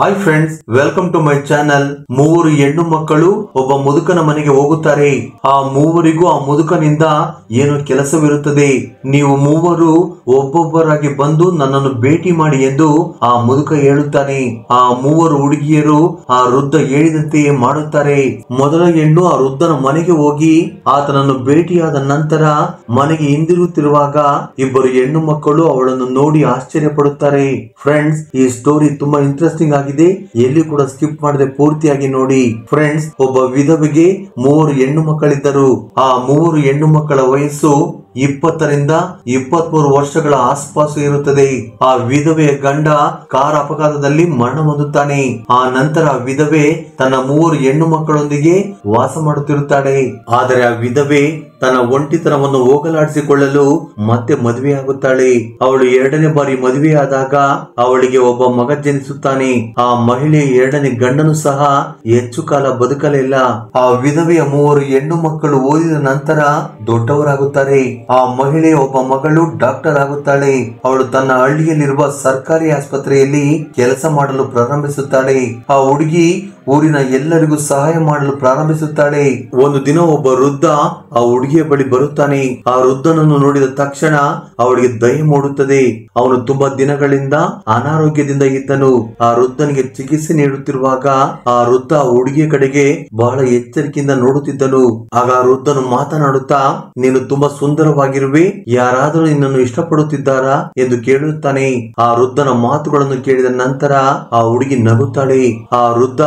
Hi friends, welcome to my channel. ಮೂವರು ಹೆಣ್ಣು ಮಕ್ಕಳು ಒಬ್ಬ ಮುದುಕನ ಮನೆಗೆ ಹೋಗುತ್ತಾರೆ. ಆ ಮೂವರಿಗೂ ಆ ಮುದುಕನಿಂದ ಏನೋ ಕೆಲಸವಿರುತ್ತದೆ. ನೀವು ಮೂವರು ಒಬ್ಬೊಬ್ಬರಾಗಿ ಬಂದು ನನ್ನನ್ನು ಭೇಟಿ ಮಾಡಿ ಎಂದು ಆ ಮುದುಕ ಹೇಳುತ್ತಾನೆ. ಆ ಮೂವರು ಹುಡುಗಿಯರು ಆ ವೃದ್ಧ ಹೇಳಿದಂತೆಯೇ ಮಾಡುತ್ತಾರೆ. ಮೊದಲ ಹೆಣ್ಣು ಆ ವೃದ್ಧನ ಮನೆಗೆ ಹೋಗಿ ಆತನನ್ನು ಭೇಟಿಯಾದ ನಂತರ ಮನೆಗೆ ಹಿಂದಿರುಗುತ್ತಿರುವಾಗ ಇಬ್ಬರು ಹೆಣ್ಣು ಮಕ್ಕಳು ಅವಳನ್ನು ನೋಡಿ ಆಶ್ಚರ್ಯ ಪಡುತ್ತಾರೆ. ಫ್ರೆಂಡ್ಸ್, ಈ ಸ್ಟೋರಿ ತುಂಬಾ ಇಂಟ್ರೆಸ್ಟಿಂಗ್ ಆಗಿದೆ. ಎಲ್ಲಿ ಕೂಡ ಸ್ಕಿಪ್ ಮಾಡದೆ ಪೂರ್ತಿಯಾಗಿ ನೋಡಿ. ಫ್ರೆಂಡ್ಸ್, ಒಬ್ಬ ವಿಧವೆಗೆ ಮೂವರು ಹೆಣ್ಣು ಮಕ್ಕಳಿದ್ದರು. ಆ ಮೂವರು ಹೆಣ್ಣು ಮಕ್ಕಳ ವಯಸ್ಸು 20 ರಿಂದ 23 ವರ್ಷಗಳ ಆಸ್ಪಾಸು ಇರುತ್ತದೆ. ಆ ವಿಧವೆಯ ಗಂಡ ಕಾರ್ ಅಪಘಾತದಲ್ಲಿ ಮರಣ ಹೊಂದುತ್ತಾನೆ. ಆ ನಂತರ ವಿಧವೆ ತನ್ನ ಮೂವರು ಹೆಣ್ಣು ಮಕ್ಕಳೊಂದಿಗೆ ವಾಸ ಮಾಡುತ್ತಿರುತ್ತಾಳೆ. ಆದರೆ ಆ ವಿಧವೆ ತನ್ನ ಒಂಟಿತನವನ್ನು ಹೋಗಲಾಡಿಸಿಕೊಳ್ಳಲು ಮತ್ತೆ ಮದುವೆಯಾಗುತ್ತಾಳೆ. ಅವಳು 2ನೇ ಬಾರಿ ಮದುವೆಯಾದಾಗ ಅವಳಿಗೆ ಒಬ್ಬ ಮಗ ಜನಿಸುತ್ತಾನೆ. ಆ ಮಹಿಳೆಯ 2ನೇ ಗಂಡನು ಸಹ ಹೆಚ್ಚು ಕಾಲ ಬದುಕಲಿಲ್ಲ. ಆ ವಿಧವೆಯ ಮೂವರು ಹೆಣ್ಣು ಮಕ್ಕಳು ಓದಿದ ನಂತರ ದೊಡ್ಡವರಾಗುತ್ತಾರೆ. ಆ ಮಹಿಳೆಯ ಒಬ್ಬ ಮಗಳು ಡಾಕ್ಟರ್ ಆಗುತ್ತಾಳೆ. ಅವಳು ತನ್ನ ಹಳ್ಳಿಯಲ್ಲಿರುವ ಸರ್ಕಾರಿ ಆಸ್ಪತ್ರೆಯಲ್ಲಿ ಕೆಲಸ ಮಾಡಲು ಪ್ರಾರಂಭಿಸುತ್ತಾಳೆ. ಆ ಹುಡುಗಿ ಊರಿನ ಎಲ್ಲರಿಗೂ ಸಹಾಯ ಮಾಡಲು ಪ್ರಾರಂಭಿಸುತ್ತಾಳೆ. ಒಂದು ದಿನ ಒಬ್ಬ ವೃದ್ಧ ಆ ಹುಡುಗಿಯ ಬಳಿ ಬರುತ್ತಾನೆ. ಆ ವೃದ್ಧನನ್ನು ನೋಡಿದ ತಕ್ಷಣ ಅವಳಿಗೆ ದಯೆ ಮೂಡುತ್ತದೆ. ಅವನು ತುಂಬಾ ದಿನಗಳಿಂದ ಅನಾರೋಗ್ಯದಿಂದ ಇದ್ದನು. ಆ ವೃದ್ಧನಿಗೆ ಚಿಕಿತ್ಸೆ ನೀಡುತ್ತಿರುವಾಗ ಆ ವೃದ್ಧ ಹುಡುಗಿಯ ಕಡೆಗೆ ಬಹಳ ಎಚ್ಚರಿಕೆಯಿಂದ ನೋಡುತ್ತಿದ್ದನು. ಆಗ ಆ ವೃದ್ಧನು ಮಾತನಾಡುತ್ತಾ, ನೀನು ತುಂಬಾ ಸುಂದರವಾಗಿರುವೆ, ಯಾರಾದರೂ ನಿನ್ನನ್ನು ಇಷ್ಟಪಡುತ್ತಿದ್ದಾರಾ ಎಂದು ಕೇಳುತ್ತಾನೆ. ಆ ವೃದ್ಧನ ಮಾತುಗಳನ್ನು ಕೇಳಿದ ನಂತರ ಆ ಹುಡುಗಿ ನಗುತ್ತಾಳೆ. ಆ ವೃದ್ಧ,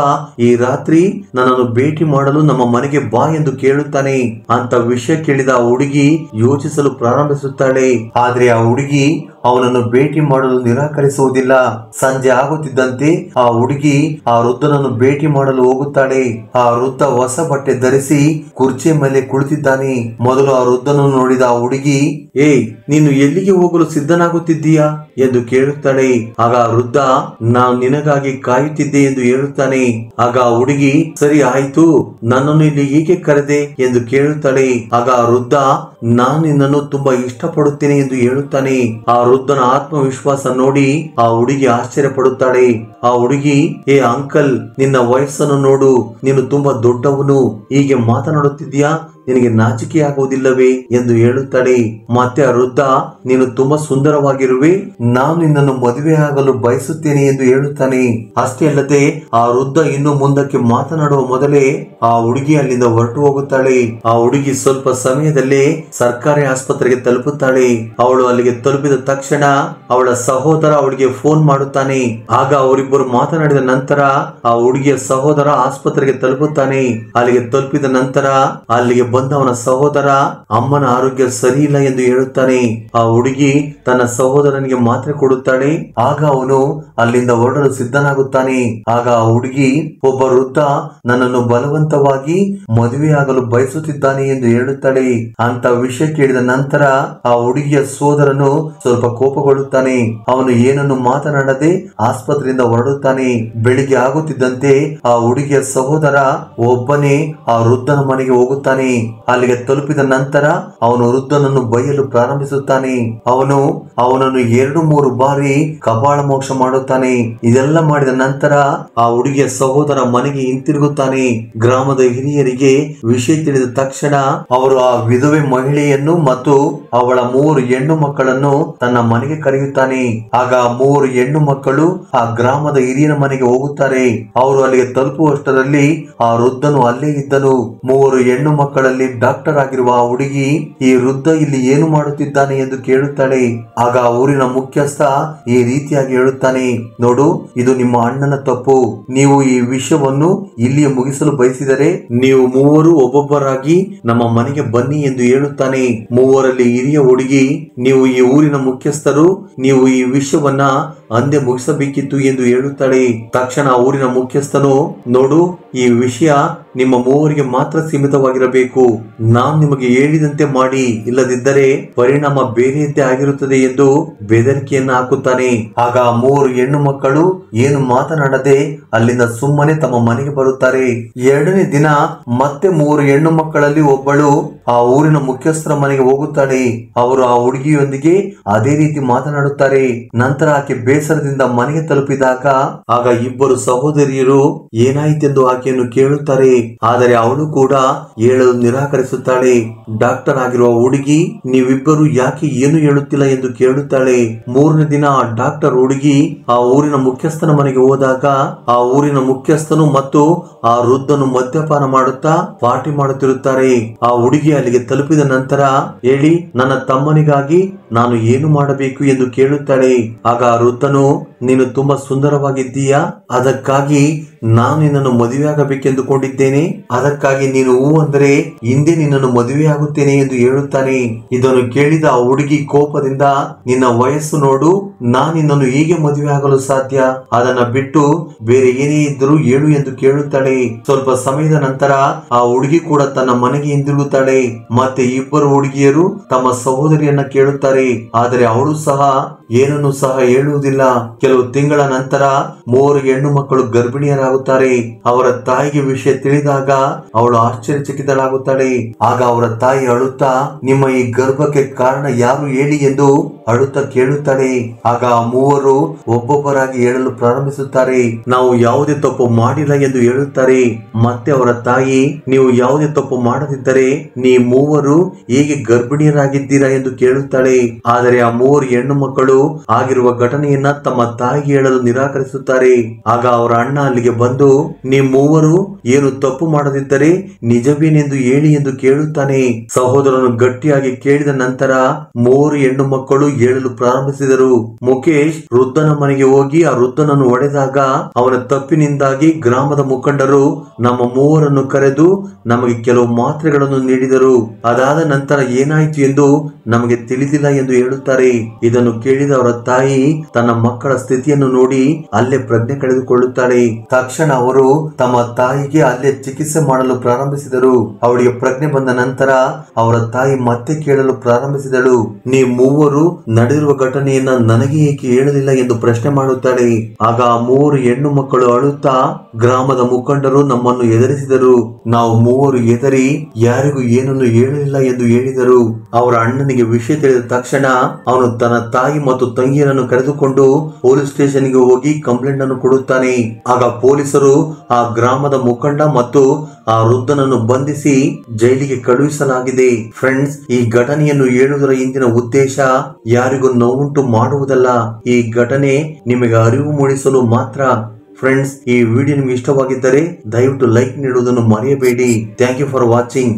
ಈ ರಾತ್ರಿ ನನ್ನನ್ನು ಭೇಟಿ ಮಾಡಲು ನಮ್ಮ ಮನೆಗೆ ಬಾ ಎಂದು ಕೇಳುತ್ತಾನೆ. ಅಂತ ವಿಷಯ ಕೇಳಿದ ಆ ಹುಡುಗಿ ಯೋಚಿಸಲು ಪ್ರಾರಂಭಿಸುತ್ತಾಳೆ. ಆದ್ರೆ ಆ ಹುಡುಗಿ ಅವನನ್ನು ಭೇಟಿ ಮಾಡಲು ನಿರಾಕರಿಸುವುದಿಲ್ಲ. ಸಂಜೆ ಆಗುತ್ತಿದ್ದಂತೆ ಆ ಹುಡುಗಿ ಆ ವೃದ್ಧನನ್ನು ಭೇಟಿ ಮಾಡಲು ಹೋಗುತ್ತಾಳೆ. ಆ ವೃದ್ಧ ಹೊಸ ಬಟ್ಟೆ ಧರಿಸಿ ಕುರ್ಚಿಯ ಮೇಲೆ ಕುಳಿತಿದ್ದಾನೆ. ಮೊದಲು ಆ ವೃದ್ಧನನ್ನು ನೋಡಿದ ಆ ಹುಡುಗಿ, ಏಯ್, ನೀನು ಎಲ್ಲಿಗೆ ಹೋಗಲು ಸಿದ್ಧನಾಗುತ್ತಿದ್ದೀಯಾ ಎಂದು ಕೇಳುತ್ತಾಳೆ. ಆಗ ಆ ವೃದ್ಧ, ನಾನು ನಿನಗಾಗಿ ಕಾಯುತ್ತಿದ್ದೆ ಎಂದು ಹೇಳುತ್ತಾನೆ. ಆಗ ಆ ಹುಡುಗಿ, ಸರಿ ಆಯ್ತು, ನನ್ನನ್ನು ಇಲ್ಲಿ ಏಕೆ ಕರೆದೆ ಎಂದು ಕೇಳುತ್ತಾಳೆ. ಆಗ ಆ ವೃದ್ಧ, ನಾನು ನಿನ್ನನ್ನು ತುಂಬಾ ಇಷ್ಟಪಡುತ್ತೇನೆ ಎಂದು ಹೇಳುತ್ತಾನೆ. ಆ ವೃದ್ಧನ ಆತ್ಮವಿಶ್ವಾಸ ನೋಡಿ ಆ ಹುಡುಗಿ ಆಶ್ಚರ್ಯ ಪಡುತ್ತಾಳೆ. ಆ ಹುಡುಗಿ, ಏ ಅಂಕಲ್, ನಿನ್ನ ವಯಸ್ಸನ್ನು ನೋಡು, ನೀನು ತುಂಬಾ ದೊಡ್ಡವನು, ಹೀಗೆ ಮಾತನಾಡುತ್ತಿದ್ಯಾ, ನಿನಗೆ ನಾಚಿಕೆ ಆಗುವುದಿಲ್ಲವೇ ಎಂದು ಹೇಳುತ್ತಾಳೆ. ಮತ್ತೆ ಆ ವೃದ್ಧ, ನೀನು ತುಂಬಾ ಸುಂದರವಾಗಿರುವೆ, ನಾನು ನಿನ್ನನ್ನು ಮದುವೆ ಆಗಲು ಬಯಸುತ್ತೇನೆ ಎಂದು ಹೇಳುತ್ತಾನೆ. ಅಷ್ಟೇ ಅಲ್ಲದೆ ಆ ವೃದ್ಧ ಇನ್ನು ಮುಂದಕ್ಕೆ ಮಾತನಾಡುವ ಮೊದಲೇ ಆ ಹುಡುಗಿ ಅಲ್ಲಿಂದ ಹೊರಟು ಹೋಗುತ್ತಾಳೆ. ಆ ಹುಡುಗಿ ಸ್ವಲ್ಪ ಸಮಯದಲ್ಲೇ ಸರ್ಕಾರಿ ಆಸ್ಪತ್ರೆಗೆ ತಲುಪುತ್ತಾಳೆ. ಅವಳು ಅಲ್ಲಿಗೆ ತಲುಪಿದ ತಕ್ಷಣ ಅವಳ ಸಹೋದರ ಅವಳಿಗೆ ಫೋನ್ ಮಾಡುತ್ತಾನೆ. ಆಗ ಅವರಿಬ್ಬರು ಮಾತನಾಡಿದ ನಂತರ ಆ ಹುಡುಗಿಯ ಸಹೋದರ ಆಸ್ಪತ್ರೆಗೆ ತಲುಪುತ್ತಾನೆ. ಅಲ್ಲಿಗೆ ತಲುಪಿದ ನಂತರ ಅಲ್ಲಿಗೆ ಬಂದ ಅವನ ಸಹೋದರ ಅಮ್ಮನ ಆರೋಗ್ಯ ಸರಿ ಇಲ್ಲ ಎಂದು ಹೇಳುತ್ತಾನೆ. ಆ ಹುಡುಗಿ ತನ್ನ ಸಹೋದರನಿಗೆ ಮಾತ್ರೆ ಕೊಡುತ್ತಾಳೆ. ಆಗ ಅವನು ಅಲ್ಲಿಂದ ಹೊರಡಲು ಸಿದ್ಧನಾಗುತ್ತಾನೆ. ಆಗ ಆ ಹುಡುಗಿ, ಒಬ್ಬ ವೃದ್ಧ ನನ್ನನ್ನು ಬಲವಂತವಾಗಿ ಮದುವೆಯಾಗಲು ಬಯಸುತ್ತಿದ್ದಾನೆ ಎಂದು ಹೇಳುತ್ತಾಳೆ. ಅಂತ ವಿಷಯ ಕೇಳಿದ ನಂತರ ಆ ಹುಡುಗಿಯ ಸೋದರನು ಸ್ವಲ್ಪ ಕೋಪಗೊಳ್ಳುತ್ತಾನೆ. ಅವನು ಏನನ್ನು ಮಾತನಾಡದೆ ಆಸ್ಪತ್ರೆಯಿಂದ ಹೊರಡುತ್ತಾನೆ. ಬೆಳಿಗ್ಗೆ ಆಗುತ್ತಿದ್ದಂತೆ ಆ ಹುಡುಗಿಯ ಸಹೋದರ ಒಬ್ಬನೇ ಆ ವೃದ್ಧನ ಮನೆಗೆ ಹೋಗುತ್ತಾನೆ. ಅಲ್ಲಿಗೆ ತಲುಪಿದ ನಂತರ ಅವನು ವೃದ್ಧನನ್ನು ಬೈಯಲು ಪ್ರಾರಂಭಿಸುತ್ತಾನೆ. ಅವನು ಅವನನ್ನು 2-3 ಬಾರಿ ಕಪಾಳ ಮೋಕ್ಷ ಮಾಡುತ್ತಾನೆ. ಇದೆಲ್ಲ ಮಾಡಿದ ನಂತರ ಆ ಹುಡುಗಿಯ ಸಹೋದರ ಮನೆಗೆ ಹಿಂತಿರುಗುತ್ತಾನೆ. ಗ್ರಾಮದ ಹಿರಿಯರಿಗೆ ವಿಷಯ ತಿಳಿದ ತಕ್ಷಣ ಅವರು ಆ ವಿಧವೆ ಮಹಿಳೆಯನ್ನು ಮತ್ತು ಅವಳ 3 ಹೆಣ್ಣು ಮಕ್ಕಳನ್ನು ತನ್ನ ಮನೆಗೆ ಕರೆಯುತ್ತಾನೆ. ಆಗ 3 ಹೆಣ್ಣು ಮಕ್ಕಳು ಆ ಗ್ರಾಮದ ಹಿರಿಯರ ಮನೆಗೆ ಹೋಗುತ್ತಾರೆ. ಅವರು ಅಲ್ಲಿಗೆ ತಲುಪುವಷ್ಟರಲ್ಲಿ ಆ ವೃದ್ಧನು ಅಲ್ಲೇ ಇದ್ದನು. 3 ಹೆಣ್ಣು ಮಕ್ಕಳಲ್ಲಿ ಡಾಕ್ಟರ್ ಆಗಿರುವ ಆ ಹುಡುಗಿ, ಈ ವೃದ್ಧ ಇಲ್ಲಿ ಏನು ಮಾಡುತ್ತಿದ್ದಾನೆ ಎಂದು ಕೇಳುತ್ತಾಳೆ. ಆಗ ಆ ಊರಿನ ಮುಖ್ಯಸ್ಥ ಈ ರೀತಿಯಾಗಿ ಹೇಳುತ್ತಾನೆ, ನೋಡು, ಇದು ನಿಮ್ಮ ಅಣ್ಣನ ತಪ್ಪು. ನೀವು ಈ ವಿಷಯವನ್ನು ಇಲ್ಲಿಯೇ ಮುಗಿಸಲು ಬಯಸಿದರೆ ನೀವು ಮೂವರು ಒಬ್ಬೊಬ್ಬರಾಗಿ ನಮ್ಮ ಮನೆಗೆ ಬನ್ನಿ ಎಂದು ಹೇಳುತ್ತಾನೆ. ಮೂವರಲ್ಲಿ ಹಿರಿಯ ಹುಡುಗಿ, ನೀವು ಈ ಊರಿನ ಮುಖ್ಯಸ್ಥರು, ನೀವು ಈ ವಿಷಯವನ್ನ ಅಂದೇ ಮುಗಿಸಬೇಕಿತ್ತು ಎಂದು ಹೇಳುತ್ತಾಳೆ. ತಕ್ಷಣ ಊರಿನ ಮುಖ್ಯಸ್ಥನು, ನೋಡು, ಈ ವಿಷಯ ನಿಮ್ಮ ಮೂವರಿಗೆ ಮಾತ್ರ ಸೀಮಿತವಾಗಿರಬೇಕು. ನಾನು ನಿಮಗೆ ಹೇಳಿದಂತೆ ಮಾಡಿ, ಇಲ್ಲದಿದ್ದರೆ ಪರಿಣಾಮ ಬೇರೆಯದ್ದೇ ಆಗಿರುತ್ತದೆ ಎಂದು ಬೆದರಿಕೆಯನ್ನು ಹಾಕುತ್ತಾನೆ. ಆಗ ಆ ಮೂವರು ಹೆಣ್ಣು ಮಕ್ಕಳು ಏನು ಮಾತನಾಡದೆ ಅಲ್ಲಿಂದ ಸುಮ್ಮನೆ ತಮ್ಮ ಮನೆಗೆ ಬರುತ್ತಾರೆ. ಎರಡನೇ ದಿನ ಮತ್ತೆ ಮೂವರು ಹೆಣ್ಣು ಮಕ್ಕಳಲ್ಲಿ ಒಬ್ಬಳು ಆ ಊರಿನ ಮುಖ್ಯಸ್ಥರ ಮನೆಗೆ ಹೋಗುತ್ತಾಳೆ. ಅವರು ಆ ಹುಡುಗಿಯೊಂದಿಗೆ ಅದೇ ರೀತಿ ಮಾತನಾಡುತ್ತಾರೆ. ನಂತರ ಆಕೆ ಬೇಸರದಿಂದ ಮನೆಗೆ ತಲುಪಿದಾಗ ಆಗ ಇಬ್ಬರು ಸಹೋದರಿಯರು ಏನಾಯಿತೆಂದು ಆಕೆಯನ್ನು ಕೇಳುತ್ತಾರೆ. ಆದರೆ ಅವಳು ಕೂಡ ಹೇಳಲು ನಿರಾಕರಿಸುತ್ತಾಳೆ. ಡಾಕ್ಟರ್ ಆಗಿರುವ ಹುಡುಗಿ ನೀವಿಬ್ಬರು ಯಾಕೆ ಏನು ಹೇಳುತ್ತಿಲ್ಲ ಎಂದು ಕೇಳುತ್ತಾಳೆ. ಮೂರನೇ ದಿನ ಆ ಡಾಕ್ಟರ್ ಹುಡುಗಿ ಆ ಊರಿನ ಮುಖ್ಯಸ್ಥನ ಮನೆಗೆ ಹೋದಾಗ ಆ ಊರಿನ ಮುಖ್ಯಸ್ಥನು ಮತ್ತು ಆ ವೃದ್ಧನು ಮದ್ಯಪಾನ ಮಾಡುತ್ತಾ ಪಾರ್ಟಿ ಮಾಡುತ್ತಿರುತ್ತಾರೆ. ಆ ಹುಡುಗಿ ಅಲ್ಲಿಗೆ ತಲುಪಿದ ನಂತರ ಹೇಳಿ ನನ್ನ ತಮ್ಮನಿಗಾಗಿ ನಾನು ಏನು ಮಾಡಬೇಕು ಎಂದು ಕೇಳುತ್ತಾಳೆ. ಆಗ ಆ ವೃದ್ಧನು ನೀನು ತುಂಬಾ ಸುಂದರವಾಗಿದ್ದೀಯಾ, ಅದಕ್ಕಾಗಿ ನಾನು ನಿನ್ನನ್ನು ಮದುವೆಯಾಗಬೇಕೆಂದುಕೊಂಡಿದ್ದೇನೆ, ಅದಕ್ಕಾಗಿ ನೀನು ಹೂ ಅಂದರೆ ಹಿಂದೆ ನಿನ್ನನ್ನು ಮದುವೆಯಾಗುತ್ತೇನೆ ಎಂದು ಹೇಳುತ್ತಾನೆ. ಇದನ್ನು ಕೇಳಿದ ಆ ಹುಡುಗಿ ಕೋಪದಿಂದ ನಿನ್ನ ವಯಸ್ಸು ನೋಡು, ನಾನು ನಿನ್ನನ್ನು ಹೀಗೆ ಮದುವೆ ಆಗಲು ಸಾಧ್ಯ, ಅದನ್ನ ಬಿಟ್ಟು ಬೇರೆ ಏನೇ ಇದ್ದರೂ ಹೇಳು ಎಂದು ಕೇಳುತ್ತಾಳೆ. ಸ್ವಲ್ಪ ಸಮಯದ ನಂತರ ಆ ಹುಡುಗಿ ಕೂಡ ತನ್ನ ಮನೆಗೆ ಹಿಂದಿರುಗುತ್ತಾಳೆ. ಮತ್ತೆ ಇಬ್ಬರು ಹುಡುಗಿಯರು ತಮ್ಮ ಸಹೋದರಿಯನ್ನ ಕೇಳುತ್ತಾರೆ. ಆದರೆ ಅವಳು ಸಹ ಏನನ್ನು ಸಹ ಹೇಳುವುದಿಲ್ಲ. ಕೆಲವು ತಿಂಗಳ ನಂತರ ಮೂವರು ಹೆಣ್ಣು ಮಕ್ಕಳು ಗರ್ಭಿಣಿಯರಾಗುತ್ತಾರೆ. ಅವರ ತಾಯಿಗೆ ವಿಷಯ ತಿಳಿದಾಗ ಅವಳು ಆಶ್ಚರ್ಯಚಕಿತಳಾಗುತ್ತಾಳೆ. ಆಗ ಅವರ ತಾಯಿ ಅಳುತ್ತಾ ನಿಮ್ಮ ಈ ಗರ್ಭಕ್ಕೆ ಕಾರಣ ಯಾರು ಹೇಳಿ ಎಂದು ಅಳುತ್ತಾ ಕೇಳುತ್ತಾಳೆ. ಆಗ ಆ ಮೂವರು ಒಬ್ಬೊಬ್ಬರಾಗಿ ಹೇಳಲು ಪ್ರಾರಂಭಿಸುತ್ತಾರೆ. ನಾವು ಯಾವುದೇ ತಪ್ಪು ಮಾಡಿಲ್ಲ ಎಂದು ಹೇಳುತ್ತಾರೆ. ಮತ್ತೆ ಅವರ ತಾಯಿ ನೀವು ಯಾವುದೇ ತಪ್ಪು ಮಾಡದಿದ್ದರೆ ನೀ ಮೂವರು ಹೇಗೆ ಗರ್ಭಿಣಿಯರಾಗಿದ್ದೀರಾ ಎಂದು ಕೇಳುತ್ತಾಳೆ. ಆದರೆ ಆ ಮೂವರು ಹೆಣ್ಣು ಮಕ್ಕಳು ಆಗಿರುವ ಘಟನೆಯನ್ನ ತಮ್ಮ ತಾಯಿಗೆ ಹೇಳಲು ನಿರಾಕರಿಸುತ್ತಾರೆ. ಆಗ ಅವರ ಅಣ್ಣ ಅಲ್ಲಿಗೆ ಬಂದು ನೀವು ಮೂವರು ಏನು ತಪ್ಪು ಮಾಡದಿದ್ದರೆ ನಿಜವೇನೆಂದು ಹೇಳಿ ಎಂದು ಕೇಳುತ್ತಾನೆ. ಸಹೋದರನು ಗಟ್ಟಿಯಾಗಿ ಕೇಳಿದ ನಂತರ ಮೂವರು ಹೆಣ್ಣು ಮಕ್ಕಳು ಹೇಳಲು ಪ್ರಾರಂಭಿಸಿದರು. ಮುಖೇಶ್ ವೃದ್ಧನ ಮನೆಗೆ ಹೋಗಿ ಆ ವೃದ್ಧನನ್ನು ಹೊಡೆದಾಗ ಅವನ ತಪ್ಪಿನಿಂದಾಗಿ ಗ್ರಾಮದ ಮುಖಂಡರು ನಮ್ಮ ಮೂವರನ್ನು ಕರೆದು ನಮಗೆ ಕೆಲವು ಮಾತ್ರೆಗಳನ್ನು ನೀಡಿದರು. ಅದಾದ ನಂತರ ಏನಾಯಿತು ಎಂದು ನಮಗೆ ತಿಳಿದಿಲ್ಲ ಎಂದು ಹೇಳುತ್ತಾರೆ. ಇದನ್ನು ಕೇಳಿದ ಅವರ ತಾಯಿ ತನ್ನ ಮಕ್ಕಳ ಸ್ಥಿತಿಯನ್ನು ನೋಡಿ ಅಲ್ಲೇ ಪ್ರಜ್ಞೆ ಕಳೆದುಕೊಳ್ಳುತ್ತಾಳೆ. ತಕ್ಷಣ ಅವರು ತಮ್ಮ ತಾಯಿಗೆ ಅಲ್ಲೇ ಚಿಕಿತ್ಸೆ ಮಾಡಲು ಪ್ರಾರಂಭಿಸಿದರು. ಅವಳಿಗೆ ಪ್ರಜ್ಞೆ ಬಂದ ನಂತರ ಅವರ ತಾಯಿ ಮತ್ತೆ ಕೇಳಲು ಪ್ರಾರಂಭಿಸಿದಳು. ನೀವು ಮೂವರು ನಡೆದಿರುವ ಘಟನೆಯನ್ನ ನನಗೆ ಏಕೆ ಹೇಳಲಿಲ್ಲ ಎಂದು ಪ್ರಶ್ನೆ ಮಾಡುತ್ತಾಳೆ. ಆಗ ಆ ಮೂವರು ಹೆಣ್ಣು ಮಕ್ಕಳು ಅಳುತ್ತಾ ಗ್ರಾಮದ ಮುಖಂಡರು ನಮ್ಮನ್ನು ಎದುರಿಸಿದರು, ನಾವು ಮೂವರು ಎದರಿ ಯಾರಿಗೂ ಏನನ್ನು ಹೇಳಲಿಲ್ಲ ಎಂದು ಹೇಳಿದರು. ಅವರ ಅಣ್ಣನಿಗೆ ವಿಷಯ ತಿಳಿದ ತಕ್ಷಣ ಅವನು ತನ್ನ ತಾಯಿ ಮತ್ತು ತಂಗಿಯರನ್ನು ಕರೆದುಕೊಂಡು ಪೊಲೀಸ್ ಸ್ಟೇಷನ್ಗೆ ಹೋಗಿ ಕಂಪ್ಲೇಂಟ್ ಅನ್ನು ಕೊಡುತ್ತಾನೆ. ಆಗ ಪೊಲೀಸರು ಆ ಗ್ರಾಮದ ಮುಖಂಡ ಮತ್ತು ಆ ವೃದ್ಧನನ್ನು ಬಂಧಿಸಿ ಜೈಲಿಗೆ ಕಳುಹಿಸಲಾಗಿದೆ. ಫ್ರೆಂಡ್ಸ್, ಈ ಘಟನೆಯನ್ನು ಹೇಳುವುದರ ಹಿಂದಿನ ಉದ್ದೇಶ ಯಾರಿಗೂ ನೋವುಂಟು ಮಾಡುವುದಲ್ಲ, ಈ ಘಟನೆ ನಿಮಗೆ ಅರಿವು ಮೂಡಿಸಲು ಮಾತ್ರ. ಫ್ರೆಂಡ್ಸ್, ಈ ವಿಡಿಯೋ ನಿಮಗೆ ಇಷ್ಟವಾಗಿದ್ದರೆ ದಯವಿಟ್ಟು ಲೈಕ್ ನೀಡುವುದನ್ನು ಮರೆಯಬೇಡಿ. Thank you for watching.